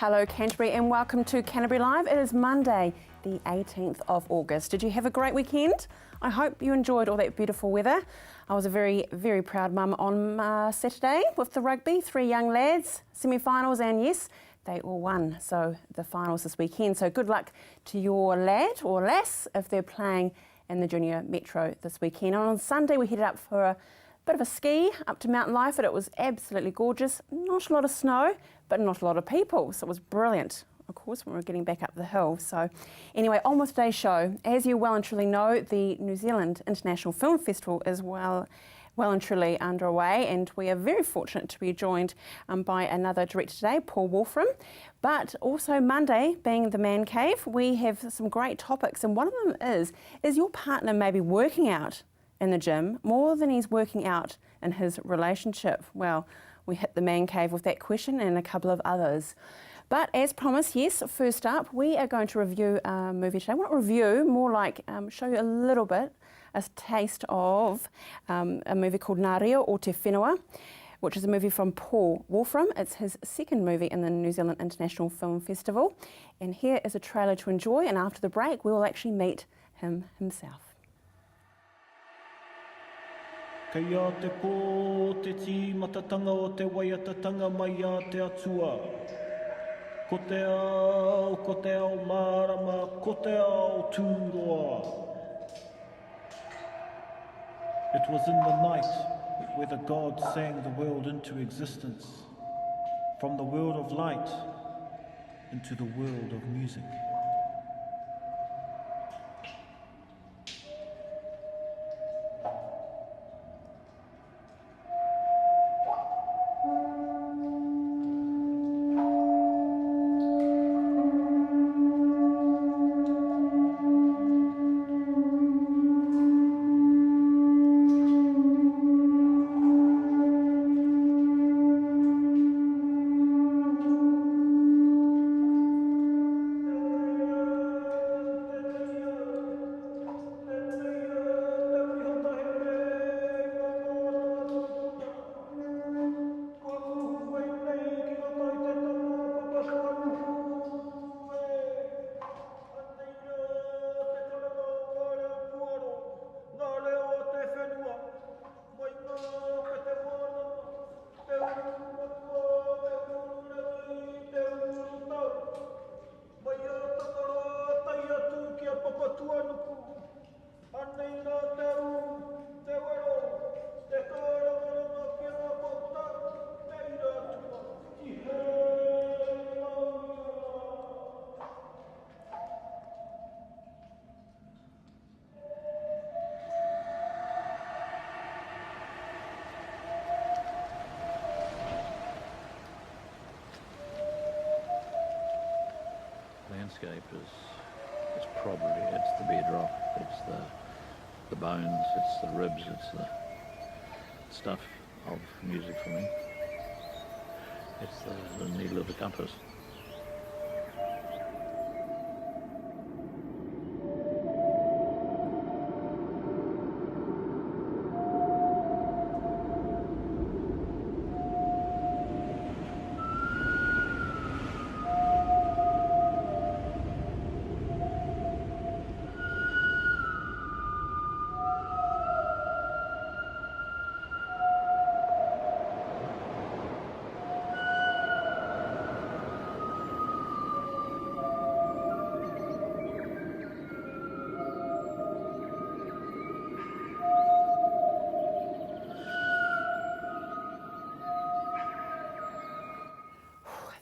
Hello Canterbury and welcome to Canterbury Live. It is Monday, the 18th of August. Did you have a great weekend? I hope you enjoyed all that beautiful weather. I was a very, very proud mum on Saturday with the rugby, 3 young lads, semi-finals, and yes, they all won. So the finals this weekend. So good luck to your lad or lass if they're playing in the Junior Metro this weekend. And on Sunday we headed up for a bit of a ski up to Mount Lyford. It was absolutely gorgeous. Not a lot of snow, but not a lot of people. So it was brilliant, of course, when we were getting back up the hill. So anyway, on with today's show. As you well and truly know, the New Zealand International Film Festival is well and truly underway, and we are very fortunate to be joined by another director today, Paul Wolfram. But also Monday, being the Man Cave, we have some great topics, and one of them is your partner maybe working out in the gym more than he's working out in his relationship? Well, we hit the Man Cave with that question and a couple of others. But as promised, yes, first up, we are going to review a movie today. Well, not review, more like show you a little bit, a taste of a movie called Ngā Reo o Te Whenua, which is a movie from Paul Wolfram. It's his second movie in the New Zealand International Film Festival. And here is a trailer to enjoy, and after the break, we will actually meet him himself. Kei a te pō te tīmatatanga o te waiatatanga mai a te atua. Ko te ao mārama, ko te ao tūroa. It was in the night where the gods sang the world into existence, from the world of light into the world of music. Landscape is probably, it's the bedrock, it's the bones, it's the ribs, it's the stuff of music for me. It's the needle of the compass.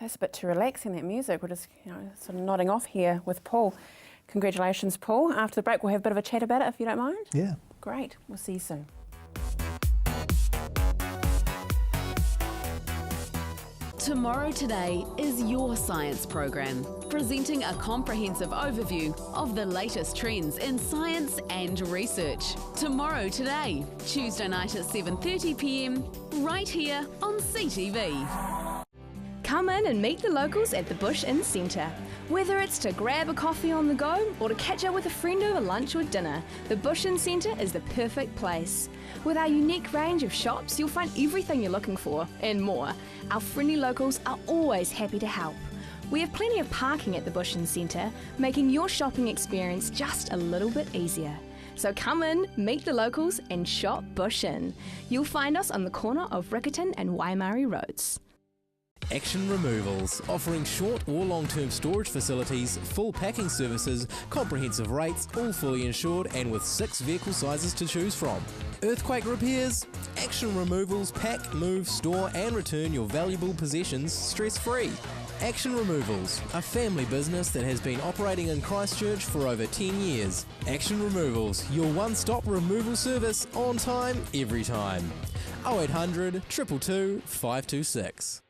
That's a bit too relaxing, that music. We're just sort of nodding off here with Paul. Congratulations, Paul. After the break, we'll have a bit of a chat about it, if you don't mind. Yeah. Great. We'll see you soon. Tomorrow Today is your science program, presenting a comprehensive overview of the latest trends in science and research. Tomorrow Today, Tuesday night at 7:30 p.m, right here on CTV. Come in and meet the locals at the Bush Inn Centre. Whether it's to grab a coffee on the go or to catch up with a friend over lunch or dinner, the Bush Inn Centre is the perfect place. With our unique range of shops, you'll find everything you're looking for and more. Our friendly locals are always happy to help. We have plenty of parking at the Bush & Centre, making your shopping experience just a little bit easier. So come in, meet the locals and shop Bush Inn. You'll find us on the corner of Riccarton and Waimari Roads. Action Removals, offering short or long-term storage facilities, full packing services, comprehensive rates, all fully insured and with 6 vehicle sizes to choose from. Earthquake repairs? Action Removals pack, move, store and return your valuable possessions stress-free. Action Removals, a family business that has been operating in Christchurch for over 10 years. Action Removals, your one-stop removal service on time, every time. 0800 222 526.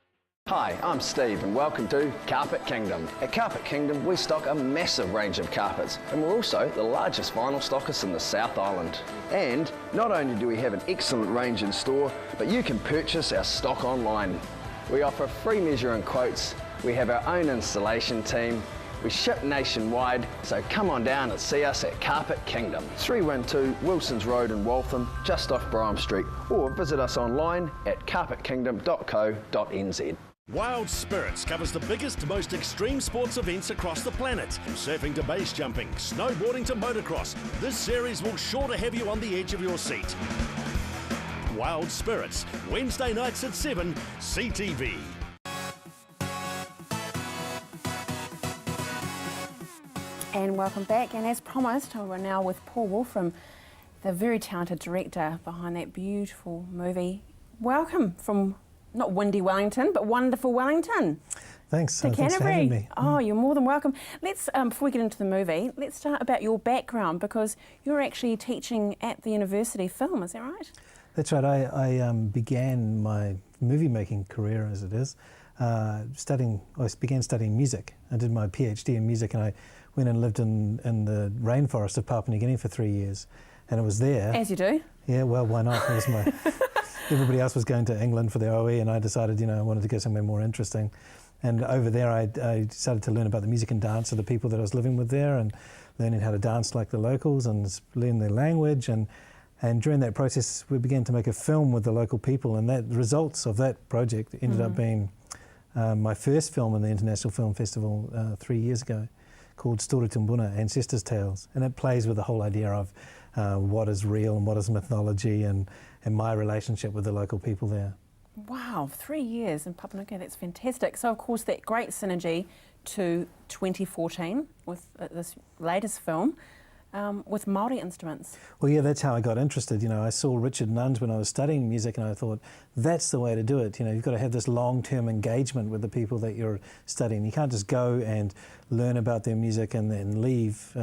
Hi, I'm Steve and welcome to Carpet Kingdom. At Carpet Kingdom we stock a massive range of carpets and we're also the largest vinyl stockist in the South Island. And not only do we have an excellent range in store, but you can purchase our stock online. We offer free measuring quotes, we have our own installation team, we ship nationwide, so come on down and see us at Carpet Kingdom. 312 Wilsons Road in Waltham, just off Brougham Street, or visit us online at carpetkingdom.co.nz. Wild Spirits covers the biggest, most extreme sports events across the planet. From surfing to base jumping, snowboarding to motocross, this series will sure to have you on the edge of your seat. Wild Spirits, Wednesday nights at 7, CTV. And welcome back, and as promised, we're now with Paul Wolfram, the very talented director behind that beautiful movie. Welcome from not windy Wellington, but wonderful Wellington. Thanks. To Thanks for having me. Oh, you're more than welcome. Let's, before we get into the movie, let's start about your background, because you're actually teaching at the university film, is that right? That's right. I began my movie-making career, as it is, I began studying music. I did my PhD in music, and I went and lived in the rainforest of Papua New Guinea for 3 years, and it was there. As you do. Yeah, well, why not? It was my... Everybody else was going to England for their OE, and I decided, I wanted to go somewhere more interesting. And over there, I started to learn about the music and dance of the people that I was living with there, and learning how to dance like the locals and learn their language. And during that process, we began to make a film with the local people, and the results of that project ended up being my first film in the International Film Festival 3 years ago, called Stora Tumbuna, Ancestors' Tales. And it plays with the whole idea of what is real and what is mythology, and my relationship with the local people there. Wow, 3 years in Papua New Guinea, that's fantastic. So of course that great synergy to 2014 with this latest film with Māori instruments. Well, yeah, that's how I got interested. I saw Richard Nunn's when I was studying music, and I thought, that's the way to do it. You've got to have this long-term engagement with the people that you're studying. You can't just go and learn about their music and then leave,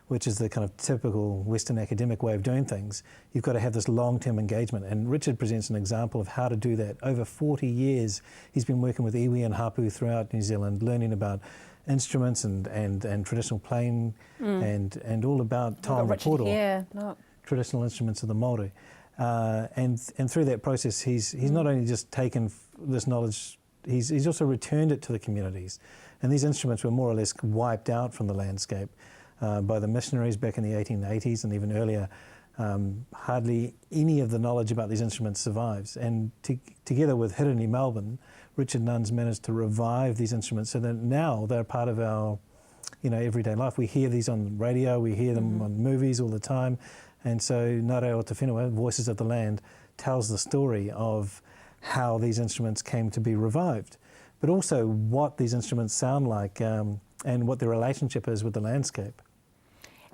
which is the kind of typical Western academic way of doing things. You've got to have this long-term engagement, and Richard presents an example of how to do that. Over 40 years, he's been working with iwi and hapu throughout New Zealand, learning about instruments and traditional playing and all about taonga poro, traditional instruments of the Māori. And through that process, he's not only just taken this knowledge, he's also returned it to the communities. And these instruments were more or less wiped out from the landscape by the missionaries back in the 1880s and even earlier. Hardly any of the knowledge about these instruments survives. And together with Hirani Melbourne, Richard Nunn's managed to revive these instruments so that now they're part of our everyday life. We hear these on radio, we hear them on movies all the time. And so Ngare o Te Whenua, Voices of the Land, tells the story of how these instruments came to be revived, but also what these instruments sound like and what their relationship is with the landscape.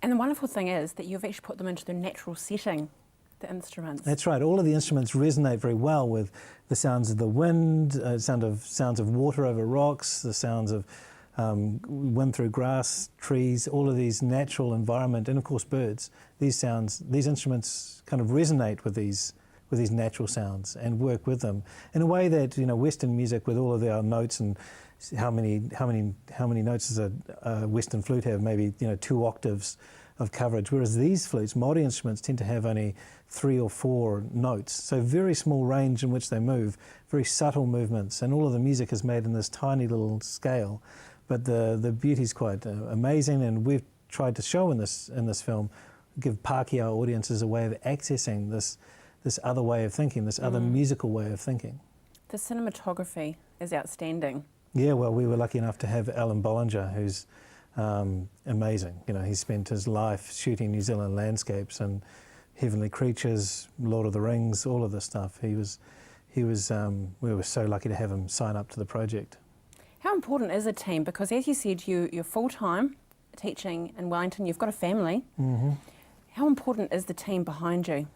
And the wonderful thing is that you've actually put them into their natural setting, the instruments. That's right. All of the instruments resonate very well with the sounds of the wind, sounds of water over rocks, the sounds of wind through grass, trees, all of these natural environment, and of course birds. These instruments kind of resonate with these natural sounds and work with them in a way that Western music, with all of our notes and how many notes does a Western flute have? Maybe 2 octaves of coverage, whereas these flutes, Māori instruments, tend to have only 3 or 4 notes. So very small range in which they move, very subtle movements, and all of the music is made in this tiny little scale. But the beauty is quite amazing, and we've tried to show in this film, give Pākehā audiences a way of accessing this other way of thinking, this other musical way of thinking. The cinematography is outstanding. Yeah, well, we were lucky enough to have Alan Bollinger, who's amazing. You know, he spent his life shooting New Zealand landscapes and Heavenly Creatures, Lord of the Rings, all of this stuff. We were so lucky to have him sign up to the project. How important is a team? Because as you said, you're full-time teaching in Wellington, you've got a family. Mm-hmm. How important is the team behind you?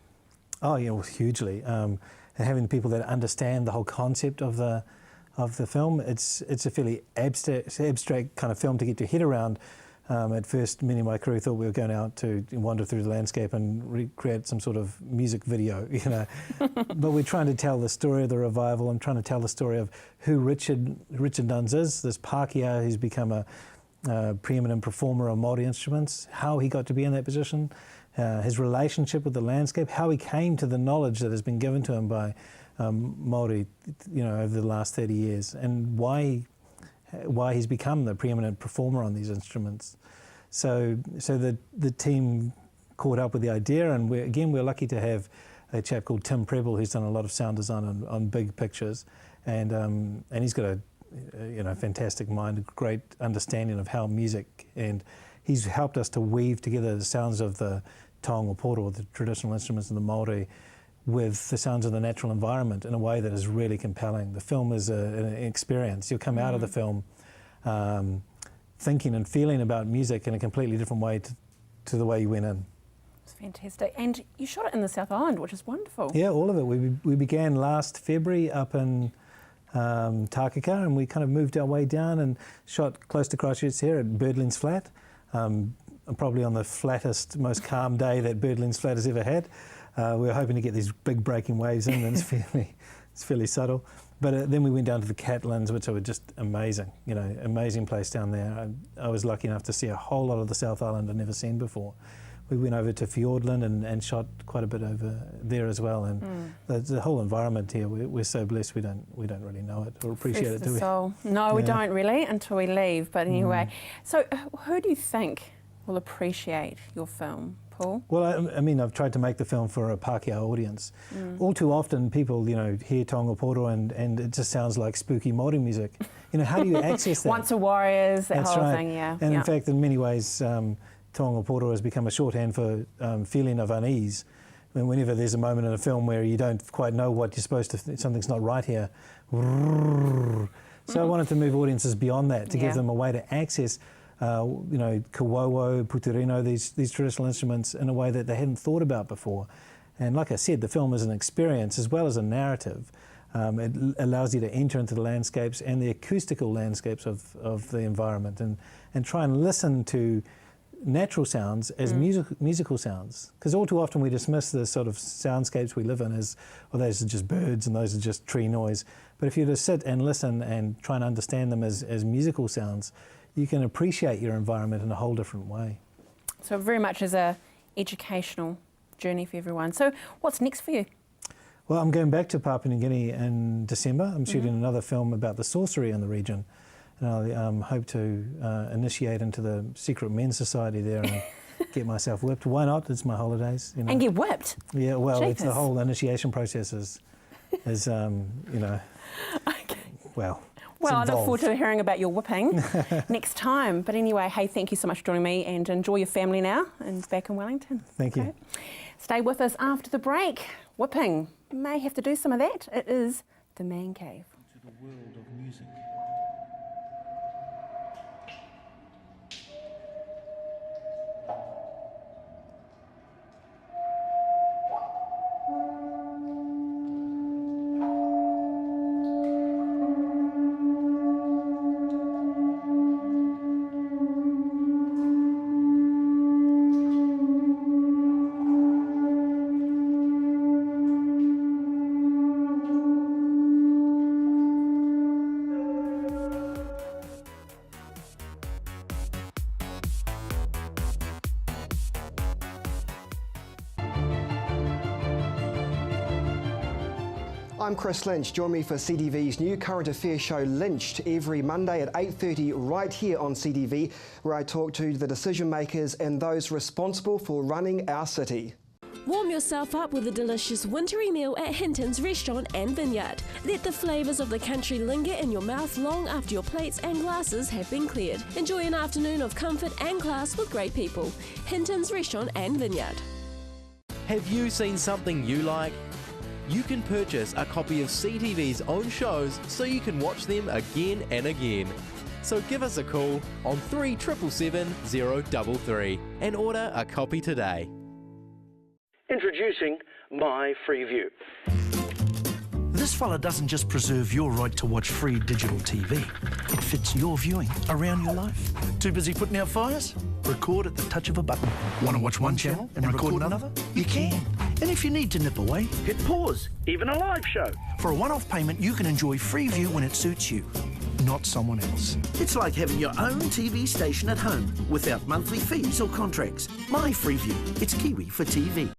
Oh, yeah, well, hugely. And having people that understand the whole concept of the film, it's a fairly abstract kind of film to get your head around. At first, me and my crew thought we were going out to wander through the landscape and recreate some sort of music video, you know. But we're trying to tell the story of the revival. I'm trying to tell the story of who Richard Nuns is, this Pākehā who's become a preeminent performer on Māori instruments, how he got to be in that position, his relationship with the landscape, how he came to the knowledge that has been given to him by Māori, you know, over the last 30 years, and why he's become the preeminent performer on these instruments. So the team caught up with the idea, and we're lucky to have a chap called Tim Preble who's done a lot of sound design on big pictures, and he's got a fantastic mind, a great understanding of how music, and he's helped us to weave together the sounds of the taonga poro, the traditional instruments of the Māori, with the sounds of the natural environment in a way that is really compelling. The film is an experience. You'll come out of the film thinking and feeling about music in a completely different way to the way you went in. It's fantastic. And you shot it in the South Island, which is wonderful. Yeah, all of it. We began last February up in Tākaka, and we kind of moved our way down and shot close to Christchurch here at Birdlings Flat, probably on the flattest, most calm day that Birdlings Flat has ever had. We were hoping to get these big breaking waves in, and it's fairly subtle. But then we went down to the Catlins, which were just amazing, you know, amazing place down there. I was lucky enough to see a whole lot of the South Island I'd never seen before. We went over to Fiordland and shot quite a bit over there as well. And the whole environment here, we're so blessed we don't really know it or appreciate it, do we? Soul. No, we don't really until we leave. But anyway, so who do you think will appreciate your film, Paul? Well, I mean, I've tried to make the film for a Pākehā audience. All too often people, you know, hear taonga poro and it just sounds like spooky Māori music. You know, how do you access that? Once a Warriors, that That's whole right. thing, yeah. And in fact, in many ways, taonga poro has become a shorthand for feeling of unease. I mean, whenever there's a moment in a film where you don't quite know what you're supposed to, something's not right here. So I wanted to move audiences beyond that to give them a way to access you know, kawawo, puturino, these traditional instruments in a way that they hadn't thought about before. And like I said, the film is an experience as well as a narrative. It allows you to enter into the landscapes and the acoustical landscapes of the environment and try and listen to natural sounds as musical sounds. Because all too often we dismiss the sort of soundscapes we live in as, well, those are just birds and those are just tree noise. But if you just sit and listen and try and understand them as musical sounds, you can appreciate your environment in a whole different way. So very much as a educational journey for everyone. So what's next for you? Well, I'm going back to Papua New Guinea in December. I'm shooting another film about the sorcery in the region. And I hope to initiate into the secret men's society there and get myself whipped. Why not? It's my holidays. You know. And get whipped? Yeah, well, Jeepers. it's the whole initiation process is you know, well, I look forward to hearing about your whipping next time. But anyway, hey, thank you so much for joining me and enjoy your family now and back in Wellington. Thank you. Stay with us after the break. Whipping. You may have to do some of that. It is the Man Cave. To the world of music. I'm Chris Lynch. Join me for CTV's new current affairs show Lynched every Monday at 8:30 right here on CTV, where I talk to the decision makers and those responsible for running our city. Warm yourself up with a delicious wintry meal at Hinton's Restaurant and Vineyard. Let the flavours of the country linger in your mouth long after your plates and glasses have been cleared. Enjoy an afternoon of comfort and class with great people. Hinton's Restaurant and Vineyard. Have you seen something you like? You can purchase a copy of CTV's own shows so you can watch them again and again. So give us a call on 3777 033 and order a copy today. Introducing My Freeview. This fella doesn't just preserve your right to watch free digital TV. It fits your viewing around your life. Too busy putting out fires? Record at the touch of a button. Want to watch one channel and record another? You can. And if you need to nip away, Hit pause, even a live show. for a one-off payment, you can enjoy Freeview when it suits you, not someone else. It's like having your own TV station at home without monthly fees or contracts. My Freeview. It's Kiwi for TV.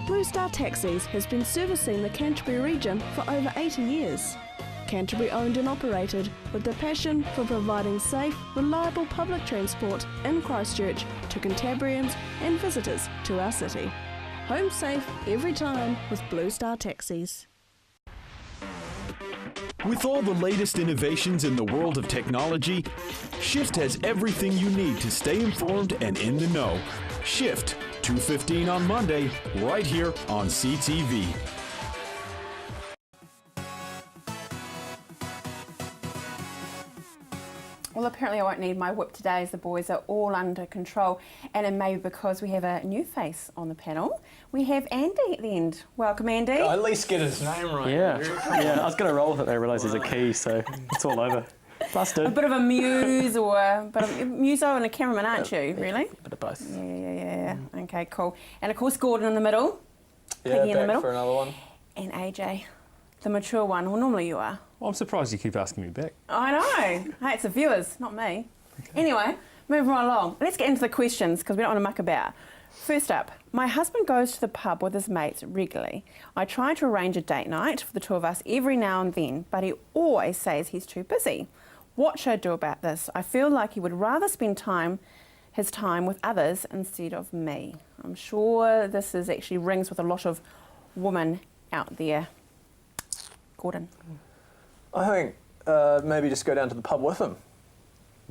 Blue Star Taxis has been servicing the Canterbury region for over 80 years. Canterbury owned and operated with the passion for providing safe, reliable public transport in Christchurch to Cantabrians and visitors to our city. Home safe every time with Blue Star Taxis. With all the latest innovations in the world of technology, Shift has everything you need to stay informed and in the know. Shift, 2:15 on Monday, right here on CTV. Well, apparently I won't need my whip today as the boys are all under control, and it may be because we have a new face on the panel. We have Andy at the end. Welcome, Andy. Oh, at least get his name right. Yeah, I was going to roll with it, then I realised there's a key, so it's all over. Busted. A bit of a muse or a bit of muso and a cameraman, aren't you? Really? A bit of both. Yeah. Okay, cool. And of course, Gordon in the middle. Yeah, Peggy in the back middle. for another one. And AJ, the mature one. Well, normally you are. Well, I'm surprised you keep asking me back. I know. Hey, it's the viewers, not me. Anyway, moving right along. Let's get into the questions because we don't want to muck about. First up, my husband goes to the pub with his mates regularly. I try to arrange a date night for the two of us every now and then, but he always says he's too busy. What should I do about this? I feel like he would rather spend his time with others instead of me. I'm sure this actually rings with a lot of women out there. Gordon. I think maybe just go down to the pub with him.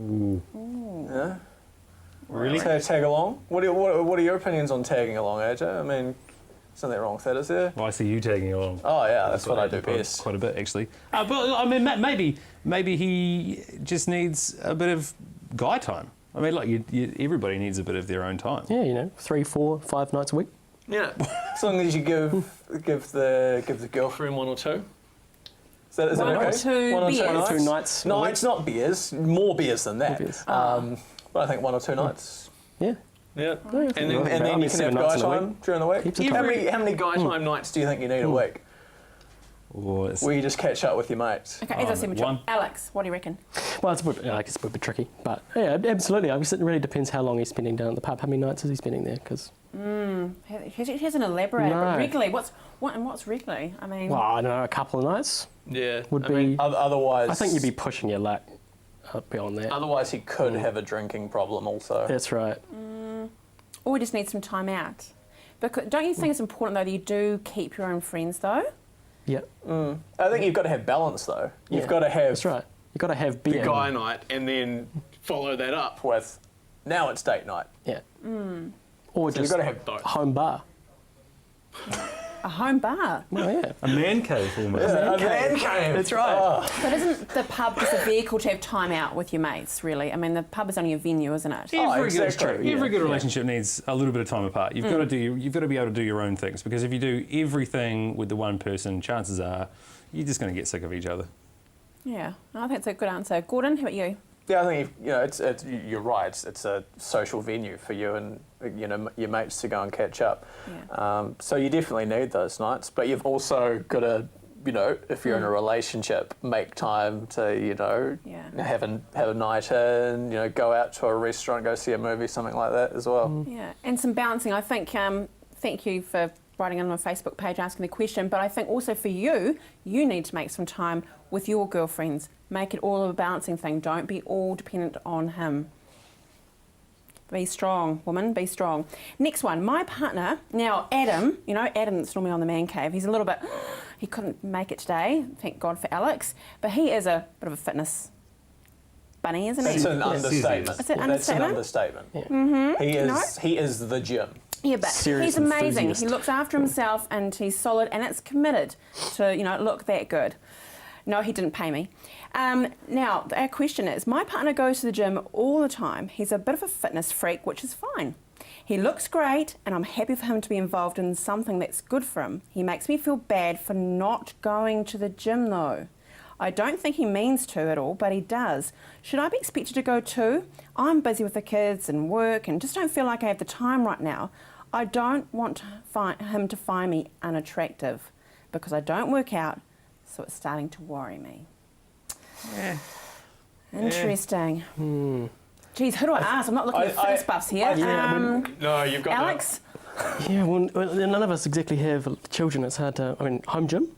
Ooh. Yeah. Really? Tag along. What are your opinions on tagging along, AJ? I mean, there's nothing wrong with that, is there? Well, I see you tagging along. Oh yeah, that's what I do best. Quite a bit, actually. But I mean, maybe he just needs a bit of guy time. I mean, like everybody needs a bit of their own time. Yeah, 3, 4, 5 nights a week. Yeah. As long as you give the girlfriend one or two. Is that One or okay? two One or beers. 2 nights. No, it's not beers. More beers than that. More beers. But I think 1 or 2 nights. Yeah. Yeah. Yeah, And then you can have 7 guy nights in a time week. during the week. Heaps of How time. many guy time nights do you think you need a week? Or Where you just catch up with your mates? Okay, as I said, mature. one. Alex, what do you reckon? Well, I guess it's a bit tricky, but yeah, absolutely. I guess it really depends how long he's spending down at the pub. How many nights is he spending there? Because He hasn't elaborated, No. but regularly, what's regularly? I mean, well, I don't know, a couple of nights Yeah. would I be. mean, otherwise, I think you'd be pushing your luck beyond that. Otherwise, he could have a drinking problem also. That's right. or we just need some time out. Because don't you think it's important though that you do keep your own friends though? Yeah. I think you've got to have balance though. You've Yeah. got to have That's right. You've got to have the beer. guy night and then follow that up with now it's date night. Yeah. Or So just you've got to have both. home bar. A home bar. Oh yeah. a man cave almost. Yeah, a man cave. That's right. But isn't the pub just a vehicle to have time out with your mates, really? I mean, the pub is only a venue, isn't it? Every exactly. good relationship needs a little bit of time apart. You've got to be able to do your own things, because if you do everything with the one person, chances are you're just going to get sick of each other. Yeah, I think it's a good answer. Gordon, how about you? Yeah, I think it's you're right. It's a social venue for you and your mates to go and catch up. Yeah. So you definitely need those nights, but you've also got to, if you're in a relationship, make time to have a night in, go out to a restaurant, go see a movie, something like that as well. Yeah, and some balancing. I think. Thank you for writing on my Facebook page asking the question, but I think also for you, you need to make some time with your girlfriends. Make it all a balancing thing. Don't be all dependent on him. Be strong, woman, be strong. Next one, my partner, now Adam, you know, Adam that's normally on the man cave, he's a little bit, he couldn't make it today, thank God for Alex, but he is a bit of a fitness bunny, isn't he? That's an understatement. Is it understatement? That's an understatement. Yeah. Mm-hmm. He is the gym. Yeah, but he's amazing. He looks after himself and he's solid and it's committed to, you know, look that good. No, he didn't pay me. Now, our question is, my partner goes to the gym all the time. He's a bit of a fitness freak, which is fine. He looks great and I'm happy for him to be involved in something that's good for him. He makes me feel bad for not going to the gym though. I don't think he means to at all, but he does. Should I be expected to go too? I'm busy with the kids and work and just don't feel like I have the time right now. I don't want him to find me unattractive because I don't work out, so it's starting to worry me. Yeah. Interesting. Hmm. Geez, who do I ask? I'm not looking at fitness buffs here. No, you've got Alex? Yeah, well, none of us exactly have children. It's hard to, I mean, home gym?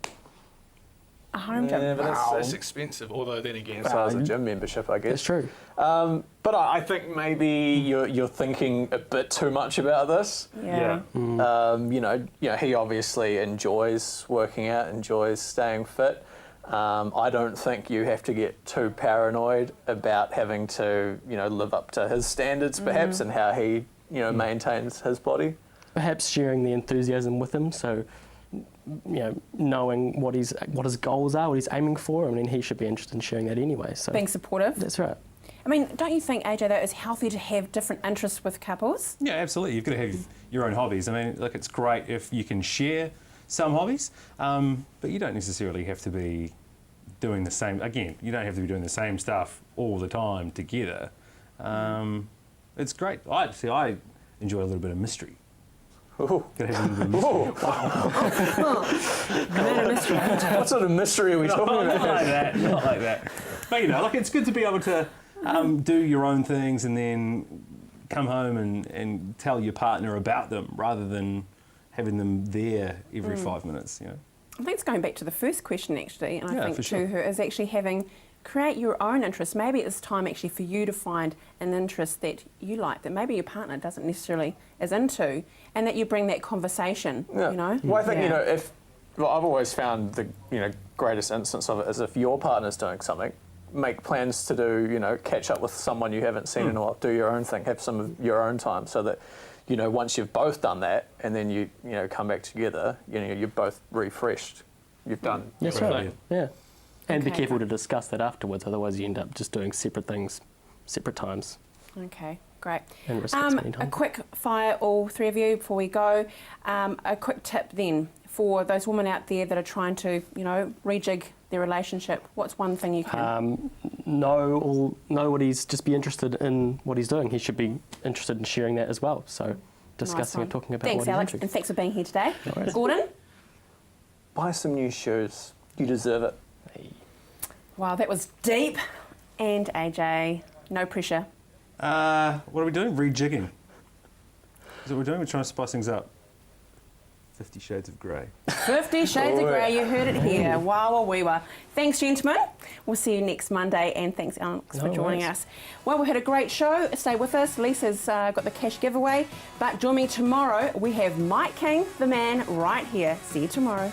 A home gym? Yeah, but that's expensive, although then again... So as a gym membership, I guess. That's true. But I think maybe you're thinking a bit too much about this. Yeah. You know, he obviously enjoys working out, enjoys staying fit. I don't think you have to get too paranoid about having to, you know, live up to his standards perhaps and how he, you know, maintains his body. Perhaps sharing the enthusiasm with him, so, you know, knowing what his goals are, what he's aiming for. I mean, he should be interested in sharing that anyway. So being supportive. That's right. I mean, don't you think, AJ, that it's healthy to have different interests with couples? Yeah, absolutely. You've got to have your own hobbies. I mean, look, it's great if you can share some hobbies, but you don't necessarily have to be doing the same. Again, you don't have to be doing the same stuff all the time together. It's great. I enjoy a little bit of mystery. Ooh. Gotta have a little bit of mystery. What sort of mystery are we talking about? Not like that. Not like that. But you know, like it's good to be able to do your own things and then come home and tell your partner about them rather than having them there every 5 minutes. You know. I think it's going back to the first question actually, and I think for to sure. her is actually create your own interests. Maybe it's time actually for you to find an interest that you like, that maybe your partner doesn't necessarily is into, and that you bring that conversation, you know? Well, I think, you know, I've always found the, you know, greatest instance of it is if your partner's doing something, make plans to do, you know, catch up with someone you haven't seen in a while, do your own thing, have some of your own time so that, you know, once you've both done that and then you know, come back together, you know, you're both refreshed. You've done. That's right. Yeah. And be Okay. careful to discuss that afterwards, otherwise you end up just doing separate things, separate times. Okay, great. And respect spending time. A quick fire, all three of you, before we go. A quick tip then for those women out there that are trying to, you know, rejig their relationship. What's one thing you can? Know what just be interested in what he's doing. He should be interested in sharing that as well. So discussing and talking about Thanks, what Alex, he's into. and thanks for being here today. No worries. Gordon? Buy some new shoes. You deserve it. Wow, that was deep. And AJ, no pressure. What are we doing? Rejigging. Is that what we're doing? We're trying to spice things up. 50 Shades of Grey. 50 Shades of Grey, you heard it here. Wow, we were. Thanks, gentlemen. We'll see you next Monday, and thanks, Alex, for joining us. Well, we had a great show. Stay with us. Lisa's got the cash giveaway. But join me tomorrow. We have Mike King, the man, right here. See you tomorrow.